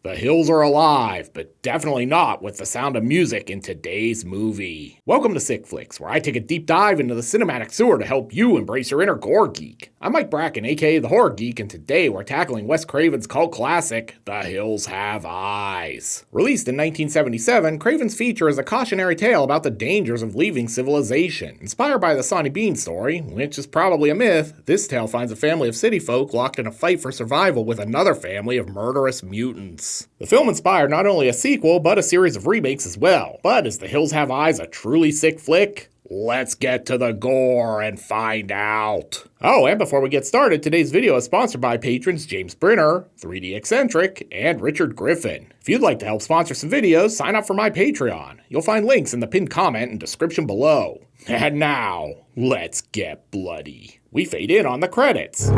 The hills are alive, but definitely not with the sound of music in today's movie. Welcome to Sick Flicks, where I take a deep dive into the cinematic sewer to help you embrace your inner gore geek. I'm Mike Bracken, aka The Horror Geek, and today we're tackling Wes Craven's cult classic, The Hills Have Eyes. Released in 1977, Craven's feature is a cautionary tale about the dangers of leaving civilization. Inspired by the Sawney Beane story, which is probably a myth, this tale finds a family of city folk locked in a fight for survival with another family of murderous mutants. The film inspired not only a sequel, but a series of remakes as well. But is The Hills Have Eyes a truly sick flick? Let's get to the gore and find out. Oh, and before we get started, today's video is sponsored by patrons James Brenner, 3D Eccentric, and Richard Griffin. If you'd like to help sponsor some videos, sign up for my Patreon. You'll find links in the pinned comment and description below. And now, let's get bloody. We fade in on the credits.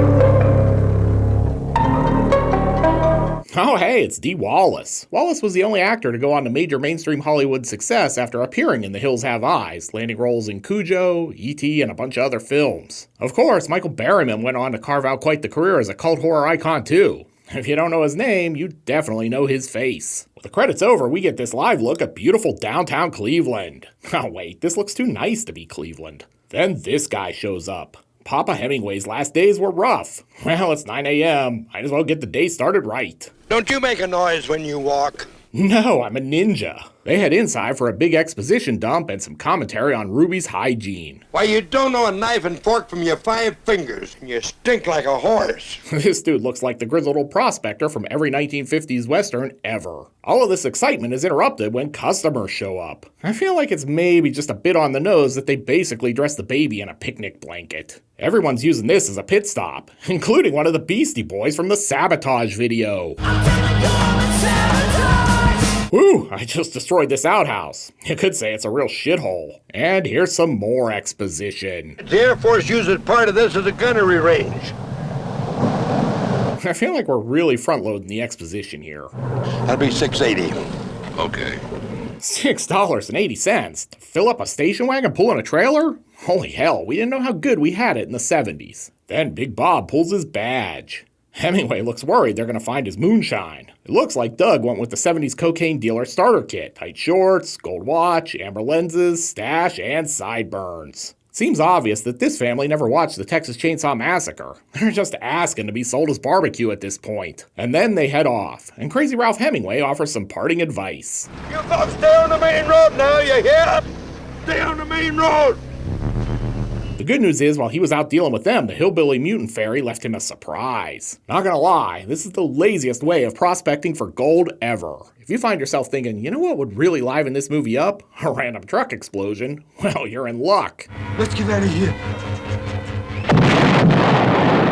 Oh hey, it's Dee Wallace. Wallace was the only actor to go on to major mainstream Hollywood success after appearing in The Hills Have Eyes, landing roles in Cujo, E.T., and a bunch of other films. Of course, Michael Berryman went on to carve out quite the career as a cult horror icon too. If you don't know his name, you definitely know his face. With the credits over, we get this live look at beautiful downtown Cleveland. Oh wait, this looks too nice to be Cleveland. Then this guy shows up. Papa Hemingway's last days were rough. Well, it's 9 a.m. Might as well get the day started right. Don't you make a noise when you walk? No, I'm a ninja. They head inside for a big exposition dump and some commentary on Ruby's hygiene. Why, you don't know a knife and fork from your 5 fingers, and you stink like a horse. This dude looks like the grizzled old prospector from every 1950s Western ever. All of this excitement is interrupted when customers show up. I feel like it's maybe just a bit on the nose that they basically dress the baby in a picnic blanket. Everyone's using this as a pit stop, including one of the Beastie Boys from the Sabotage video. Whew, I just destroyed this outhouse. You could say it's a real shithole. And here's some more exposition. The Air Force uses part of this as a gunnery range. I feel like we're really front-loading the exposition here. That'll be $6.80. Okay. $6.80 to fill up a station wagon pulling a trailer? Holy hell, we didn't know how good we had it in the 70s. Then Big Bob pulls his badge. Hemingway looks worried they're going to find his moonshine. It looks like Doug went with the 70s cocaine dealer starter kit. Tight shorts, gold watch, amber lenses, stash, and sideburns. Seems obvious that this family never watched the Texas Chainsaw Massacre. They're just asking to be sold as barbecue at this point. And then they head off, and Crazy Ralph Hemingway offers some parting advice. You folks stay on the main road now, you hear? Stay on the main road! The good news is, while he was out dealing with them, the hillbilly mutant fairy left him a surprise. Not gonna lie, this is the laziest way of prospecting for gold ever. If you find yourself thinking, you know what would really liven this movie up? A random truck explosion? Well, you're in luck. Let's get out of here.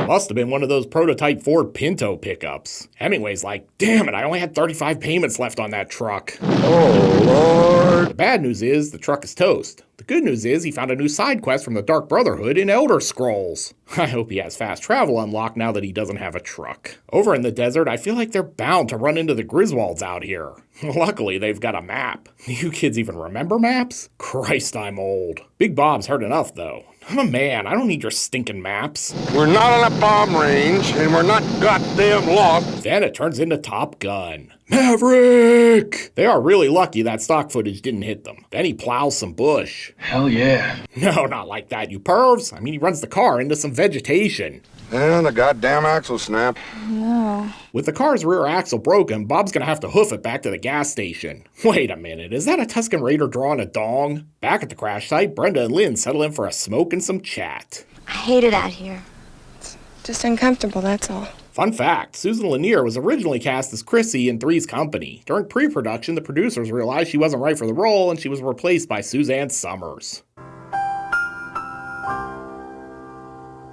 Must have been one of those prototype Ford Pinto pickups. Hemingway's like, damn it, I only had 35 payments left on that truck. Oh, Lord. The bad news is, the truck is toast. The good news is, he found a new side quest from the Dark Brotherhood in Elder Scrolls. I hope he has fast travel unlocked now that he doesn't have a truck. Over in the desert, I feel like they're bound to run into the Griswolds out here. Luckily, they've got a map. You kids even remember maps? Christ, I'm old. Big Bob's heard enough, though. I'm a man, I don't need your stinking maps. We're not on a bomb range, and we're not goddamn lost. Then it turns into Top Gun. Maverick! They are really lucky that stock footage didn't hit them. Then he plows some bush. Hell yeah. No, not like that, you pervs. I mean, he runs the car into some vegetation. And the goddamn axle snapped. No. With the car's rear axle broken, Bob's gonna have to hoof it back to the gas station. Wait a minute, is that a Tuscan Raider drawing a dong? Back at the crash site, Brenda and Lynn settle in for a smoke and some chat. I hate it out here. It's just uncomfortable, that's all. Fun fact, Susan Lanier was originally cast as Chrissy in Three's Company. During pre-production, the producers realized she wasn't right for the role and she was replaced by Suzanne Summers.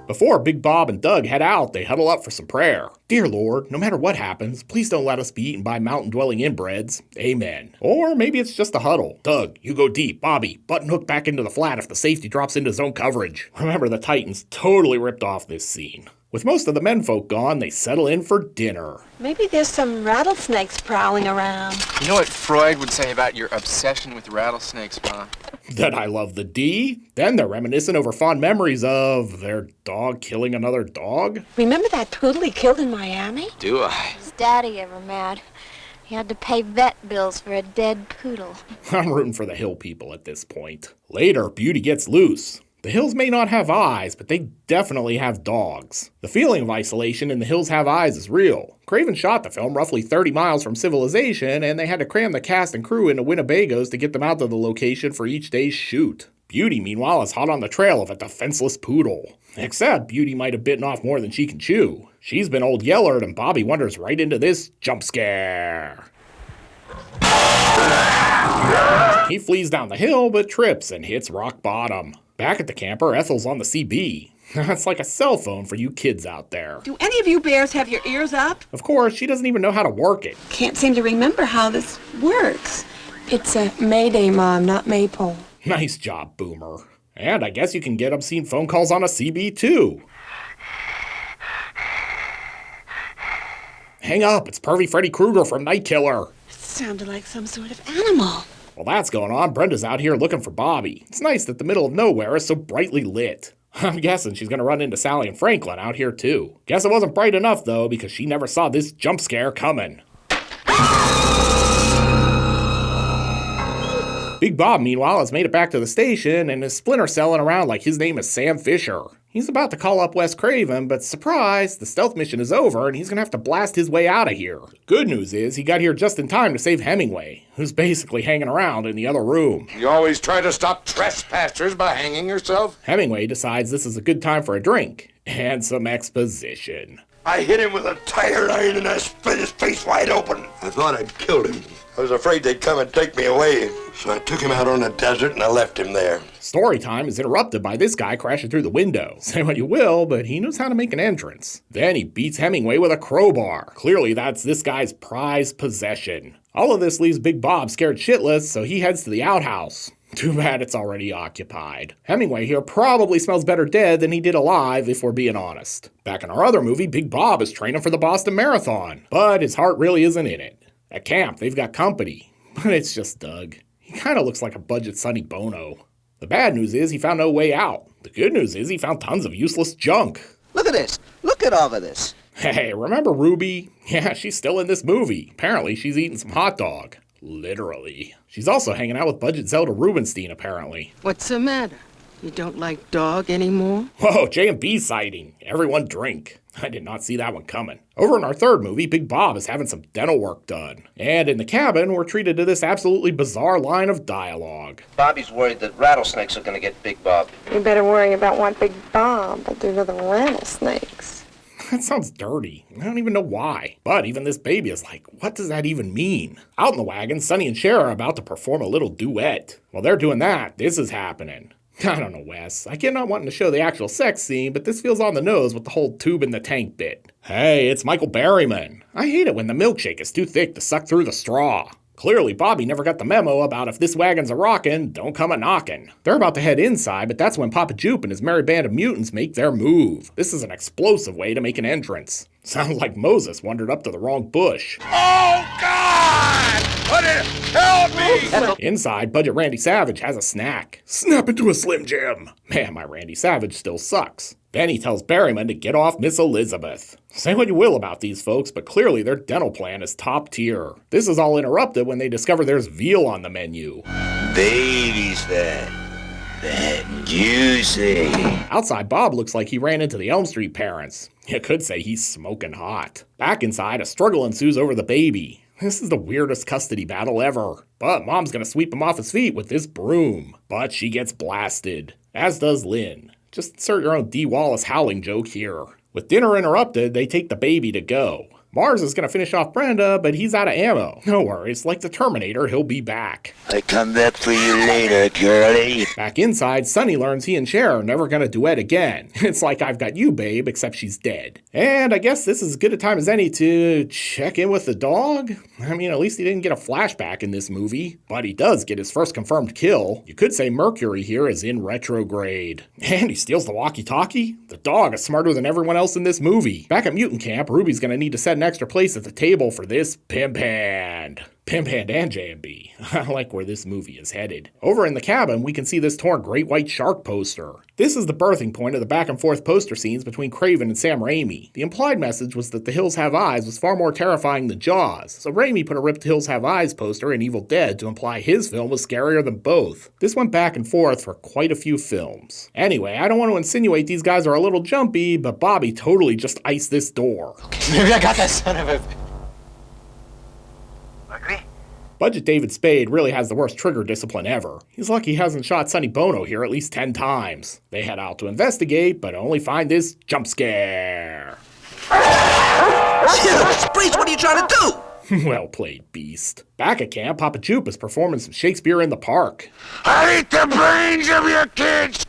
Before Big Bob and Doug head out, they huddle up for some prayer. Dear Lord, no matter what happens, please don't let us be eaten by mountain-dwelling inbreds. Amen. Or maybe it's just a huddle. Doug, you go deep. Bobby, button hook back into the flat if the safety drops into zone coverage. Remember, the Titans totally ripped off this scene. With most of the menfolk gone, they settle in for dinner. Maybe there's some rattlesnakes prowling around. You know what Freud would say about your obsession with rattlesnakes, Ma? That I love the D. Then they're reminiscing over fond memories of their dog killing another dog. Remember that poodle he killed in Miami? Do I? Is Daddy ever mad? He had to pay vet bills for a dead poodle. I'm rooting for the hill people at this point. Later, Beauty gets loose. The hills may not have eyes, but they definitely have dogs. The feeling of isolation in The Hills Have Eyes is real. Craven shot the film roughly 30 miles from civilization, and they had to cram the cast and crew into Winnebagos to get them out to the location for each day's shoot. Beauty, meanwhile, is hot on the trail of a defenseless poodle. Except Beauty might have bitten off more than she can chew. She's been old Yellered, and Bobby wanders right into this jump scare. He flees down the hill, but trips and hits rock bottom. Back at the camper, Ethel's on the CB. That's like a cell phone for you kids out there. Do any of you bears have your ears up? Of course, she doesn't even know how to work it. Can't seem to remember how this works. It's a Mayday, Mom, not Maypole. Nice job, Boomer. And I guess you can get obscene phone calls on a CB too. Hang up, it's Pervy Freddy Krueger from Night Killer. It sounded like some sort of animal. While that's going on, Brenda's out here looking for Bobby. It's nice that the middle of nowhere is so brightly lit. I'm guessing she's gonna run into Sally and Franklin out here too. Guess it wasn't bright enough though, because she never saw this jump scare coming. Big Bob, meanwhile, has made it back to the station and is splinter celling around like his name is Sam Fisher. He's about to call up Wes Craven, but surprise, the stealth mission is over and he's gonna have to blast his way out of here. Good news is he got here just in time to save Hemingway, who's basically hanging around in the other room. You always try to stop trespassers by hanging yourself? Hemingway decides this is a good time for a drink and some exposition. I hit him with a tire iron and I split his face wide open. I thought I'd killed him. I was afraid they'd come and take me away, so I took him out on the desert and I left him there. Story time is interrupted by this guy crashing through the window. Say what you will, but he knows how to make an entrance. Then he beats Hemingway with a crowbar. Clearly that's this guy's prized possession. All of this leaves Big Bob scared shitless, so he heads to the outhouse. Too bad it's already occupied. Hemingway here probably smells better dead than he did alive, if we're being honest. Back in our other movie, Big Bob is training for the Boston Marathon, but his heart really isn't in it. At camp, they've got company, but it's just Doug. He kind of looks like a budget Sonny Bono. The bad news is he found no way out. The good news is he found tons of useless junk. Look at this. Look at all of this. Hey, remember Ruby? Yeah, she's still in this movie. Apparently, she's eating some hot dog. Literally. She's also hanging out with budget Zelda Rubinstein, apparently. What's the matter? You don't like dog anymore? Whoa, J&B sighting. Everyone drink. I did not see that one coming. Over in our third movie, Big Bob is having some dental work done. And in the cabin, we're treated to this absolutely bizarre line of dialogue. Bobby's worried that rattlesnakes are going to get Big Bob. You better worry about what Big Bob will do to the rattlesnakes. That sounds dirty. I don't even know why. But even this baby is like, what does that even mean? Out in the wagon, Sonny and Cher are about to perform a little duet. While they're doing that, this is happening. I don't know, Wes. I get not wanting to show the actual sex scene, but this feels on the nose with the whole tube in the tank bit. Hey, it's Michael Berryman. I hate it when the milkshake is too thick to suck through the straw. Clearly, Bobby never got the memo about if this wagon's a rockin', don't come a knockin'. They're about to head inside, but that's when Papa Jupe and his merry band of mutants make their move. This is an explosive way to make an entrance. Sounds like Moses wandered up to the wrong bush. Oh, God! Help me! Inside, Budget Randy Savage has a snack. Snap into a Slim Jim. Man, my Randy Savage still sucks. Then he tells Berryman to get off Miss Elizabeth. Say what you will about these folks, but clearly their dental plan is top tier. This is all interrupted when they discover there's veal on the menu. Baby's fat. Fat and juicy. Outside, Bob looks like he ran into the Elm Street parents. You could say he's smoking hot. Back inside, a struggle ensues over the baby. This is the weirdest custody battle ever. But Mom's gonna sweep him off his feet with this broom. But she gets blasted. As does Lynn. Just insert your own D. Wallace howling joke here. With dinner interrupted, they take the baby to go. Mars is gonna finish off Brenda, but he's out of ammo. No worries, like the Terminator, he'll be back. I come back for you later, girlie. Back inside, Sonny learns he and Cher are never gonna duet again. It's like I've got you, babe, except she's dead. And I guess this is as good a time as any to check in with the dog? I mean, at least he didn't get a flashback in this movie. But he does get his first confirmed kill. You could say Mercury here is in retrograde. And he steals the walkie-talkie? The dog is smarter than everyone else in this movie. Back at Mutant Camp, Ruby's gonna need to set an extra place at the table for this pimp hand. Pimp Hand and J&B. I like where this movie is headed. Over in the cabin, we can see this torn great white shark poster. This is the birthing point of the back and forth poster scenes between Craven and Sam Raimi. The implied message was that The Hills Have Eyes was far more terrifying than Jaws, so Raimi put a ripped Hills Have Eyes poster in Evil Dead to imply his film was scarier than both. This went back and forth for quite a few films. Anyway, I don't want to insinuate these guys are a little jumpy, but Bobby totally just iced this door. Maybe I got that son of a... Budget David Spade really has the worst trigger discipline ever. He's lucky he hasn't shot Sonny Bono here at least 10 times. They head out to investigate, but only find this jump scare. Breach, what are you trying to do? Well played, Beast. Back at camp, Papa Jupe is performing some Shakespeare in the Park. I eat the brains of your kids!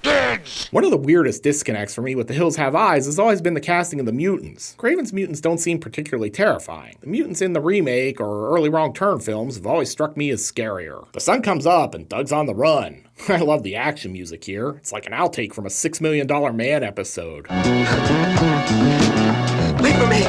One of the weirdest disconnects for me with The Hills Have Eyes has always been the casting of the mutants. Craven's mutants don't seem particularly terrifying. The mutants in the remake or early Wrong Turn films have always struck me as scarier. The sun comes up and Doug's on the run. I love the action music here. It's like an outtake from a $6 Million Man episode. Wait for me.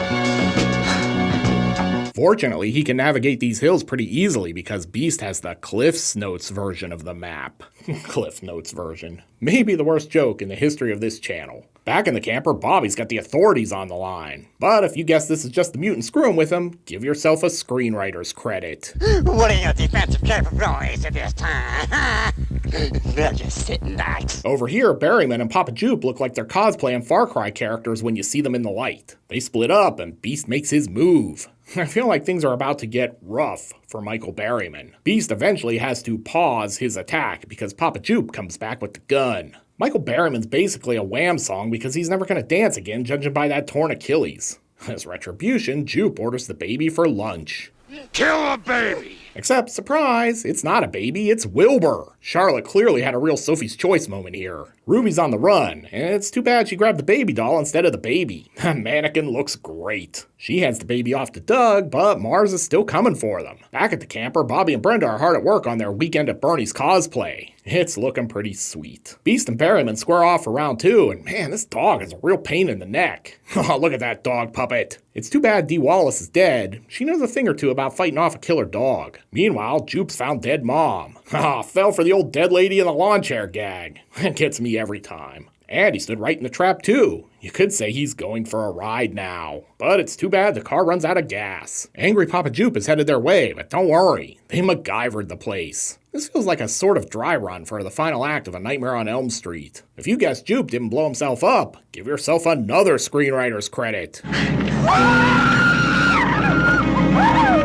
Fortunately, he can navigate these hills pretty easily because Beast has the Cliff's Notes version of the map. Cliff Notes version. Maybe the worst joke in the history of this channel. Back in the camper, Bobby's got the authorities on the line. But if you guess this is just the mutant screwing with him, give yourself a screenwriter's credit. What are your defensive capabilities at this time? They're just sitting ducks. Over here, Berryman and Papa Jupe look like they're cosplaying Far Cry characters when you see them in the light. They split up and Beast makes his move. I feel like things are about to get rough for Michael Berryman. Beast eventually has to pause his attack because Papa Jupe comes back with the gun. Michael Berryman's basically a Wham song because he's never going to dance again, judging by that torn Achilles. As retribution, Jupe orders the baby for lunch. Kill the baby! Except, surprise, it's not a baby, it's Wilbur. Charlotte clearly had a real Sophie's Choice moment here. Ruby's on the run, and it's too bad she grabbed the baby doll instead of the baby. The mannequin looks great. She hands the baby off to Doug, but Mars is still coming for them. Back at the camper, Bobby and Brenda are hard at work on their Weekend at Bernie's cosplay. It's looking pretty sweet. Beast and Berryman square off for round 2, and man, this dog is a real pain in the neck. Oh, look at that dog puppet. It's too bad Dee Wallace is dead. She knows a thing or two about fighting off a killer dog. Meanwhile, Jupe's found dead mom. Fell for the old dead lady in the lawn chair gag. It gets me every time. And he stood right in the trap too. You could say he's going for a ride now. But it's too bad the car runs out of gas. Angry Papa Jupe is headed their way, but don't worry. They MacGyvered the place. This feels like a sort of dry run for the final act of A Nightmare on Elm Street. If you guessed Jupe didn't blow himself up, give yourself another screenwriter's credit.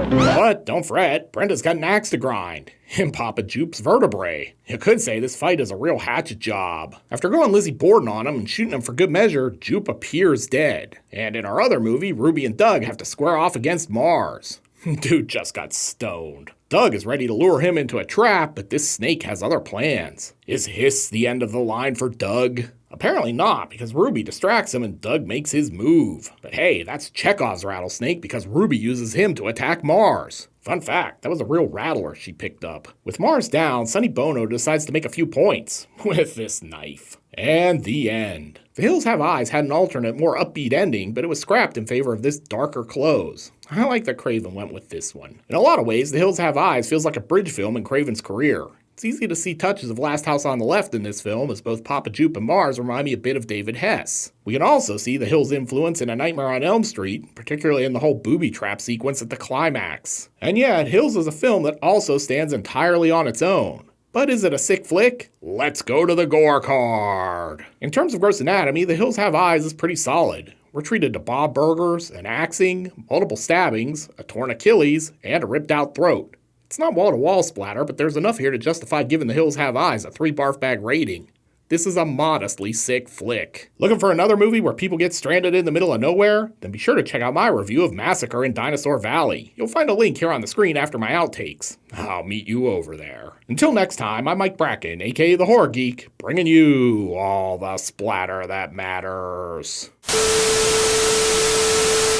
But don't fret, Brenda's got an axe to grind. In Papa Jupe's vertebrae. You could say this fight is a real hatchet job. After going Lizzie Borden on him and shooting him for good measure, Jupe appears dead. And in our other movie, Ruby and Doug have to square off against Mars. Dude just got stoned. Doug is ready to lure him into a trap, but this snake has other plans. Is Hiss the end of the line for Doug? Apparently not, because Ruby distracts him and Doug makes his move. But hey, that's Chekhov's rattlesnake because Ruby uses him to attack Mars. Fun fact, that was a real rattler she picked up. With Mars down, Sonny Bono decides to make a few points with this knife. And the end. The Hills Have Eyes had an alternate, more upbeat ending, but it was scrapped in favor of this darker close. I like that Craven went with this one. In a lot of ways, The Hills Have Eyes feels like a bridge film in Craven's career. It's easy to see touches of Last House on the Left in this film, as both Papa Jupe and Mars remind me a bit of David Hess. We can also see the Hills' influence in A Nightmare on Elm Street, particularly in the whole booby trap sequence at the climax. And yet, Hills is a film that also stands entirely on its own. But is it a sick flick? Let's go to the gore card. In terms of gross anatomy, The Hills Have Eyes is pretty solid. We're treated to Bob burgers, an axing, multiple stabbings, a torn Achilles, and a ripped out throat. It's not wall-to-wall splatter, but there's enough here to justify giving The Hills Have Eyes a 3 barf bag rating. This is a modestly sick flick. Looking for another movie where people get stranded in the middle of nowhere? Then be sure to check out my review of Massacre in Dinosaur Valley. You'll find a link here on the screen after my outtakes. I'll meet you over there. Until next time, I'm Mike Bracken, aka The Horror Geek, bringing you all the splatter that matters.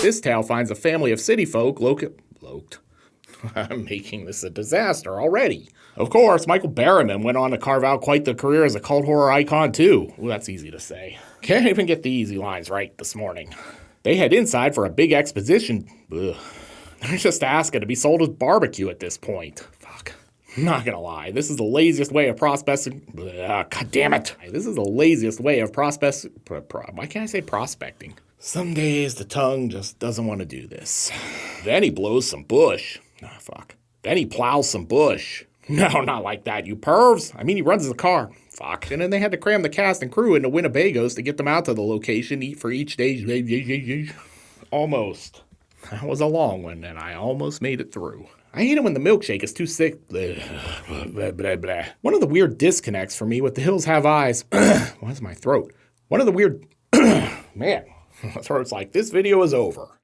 This tale finds a family of city folk I'm making this a disaster already. Of course, Michael Berryman went on to carve out quite the career as a cult horror icon too. Ooh, that's easy to say. Can't even get the easy lines right this morning. They head inside for a big exposition. They're just asking to be sold as barbecue at this point. Fuck. I'm not gonna lie, this is the laziest way of prospecting. God damn it. This is the laziest way of why can't I say prospecting? Some days the tongue just doesn't want to do this. Then he blows some bush. Fuck. Then he plows some bush. No, not like that, you pervs. I mean, he runs the car. Fuck. And then they had to cram the cast and crew into Winnebagos to get them out to the location, eat for each day. Almost. That was a long one, and I almost made it through. I hate it when the milkshake is too sick. Blah, blah, blah, blah. One of the weird disconnects for me with The Hills Have Eyes. What's my throat? One of the weird... Man, my throat's like, this video is over.